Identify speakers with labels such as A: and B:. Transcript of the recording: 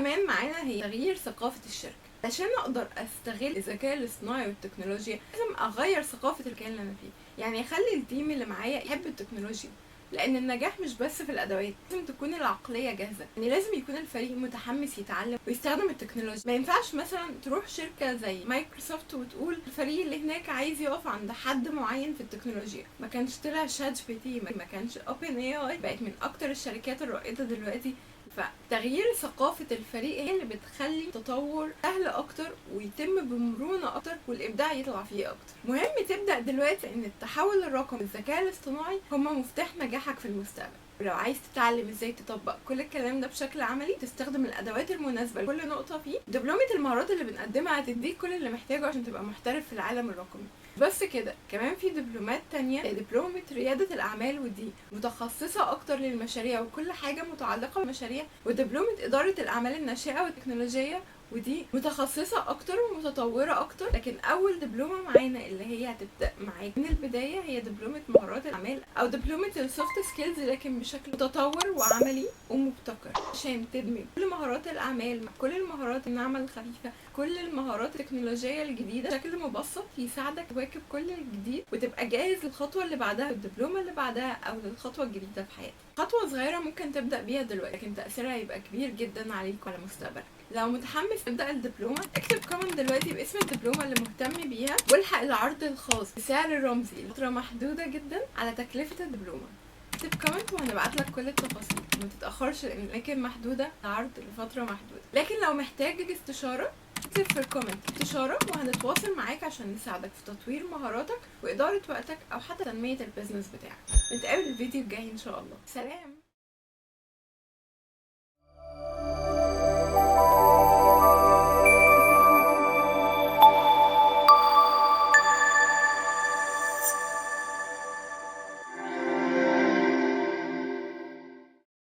A: كمان معانا هي تغيير ثقافة الشركة. عشان اقدر استغل الذكاء الاصطناعي والتكنولوجيا لازم اغير ثقافة المكان اللي انا فيه، يعني اخلي التيم اللي معايا يحب التكنولوجيا، لان النجاح مش بس في الادوات، لازم تكون العقليه جاهزه، يعني لازم يكون الفريق متحمس يتعلم ويستخدم التكنولوجيا. ما ينفعش مثلا تروح شركه زي مايكروسوفت وتقول الفريق اللي هناك عايز يقف عند حد معين في التكنولوجيا. ما كانش طلع شات جي بي تي، ما كانش اوبن اي اي بقت من اكتر الشركات الرائده دلوقتي. فتغيير ثقافة الفريق هي اللي بتخلي التطور سهل اكتر ويتم بمرونة اكتر والابداع يطلع فيه اكتر. مهم تبدأ دلوقتي ان التحول الرقمي والذكاء الاصطناعي هما مفتاح نجاحك في المستقبل. ولو عايز تتعلم ازاي تطبق كل الكلام ده بشكل عملي، تستخدم الادوات المناسبة لكل نقطة فيه، دبلومة المهارات اللي بنقدمها هتديك كل اللي محتاجه عشان تبقى محترف في العالم الرقمي. بس كده، كمان في دبلومات تانية زي دبلومة ريادة الأعمال، ودي متخصصة أكتر للمشاريع وكل حاجة متعلقة بالمشاريع، ودبلومة إدارة الأعمال الناشئة والتكنولوجية، ودي متخصصة أكتر ومتطورة أكتر. لكن أول دبلومة معانا اللي هي هتبدأ معاك من البداية هي دبلومة مهارات الأعمال أو دبلومة السوفت سكيلز، لكن بشكل متطور وعملي ومبتكر، عشان تدمج كل مهارات الأعمال مع كل المهارات الناعمة الخفيفة، كل المهارات التكنولوجية الجديدة بشكل مبسط يساعدك تواكب كل الجديد وتبقى جاهز للخطوة اللي بعدها، الدبلومة اللي بعدها، أو للخطوة الجديدة في حياتك. خطوة صغيرة ممكن تبدأ بيها دلوقتي لكن تأثيرها هيبقى كبير جدا عليك وعلى مستقبلك. لو متحمس تبدأ الدبلومة، اكتب كومنت دلوقتي باسم الدبلومة اللي مهتم بيها، والحق العرض الخاص بسعر رمزي لفترة محدودة جدا على تكلفة الدبلومة. اكتب كومنت وهنبعتلك كل التفاصيل، ما تتأخرش لأن الأماكن محدودة، العرض لفترة محدودة. لكن لو محتاج استشارة اكتب في الكومنت استشارة وهنتواصل معاك عشان نساعدك في تطوير مهاراتك وإدارة وقتك أو حتى تنمية البيزنس بتاعك. نتقابل الفيديو الجاي إن شاء الله. سلام.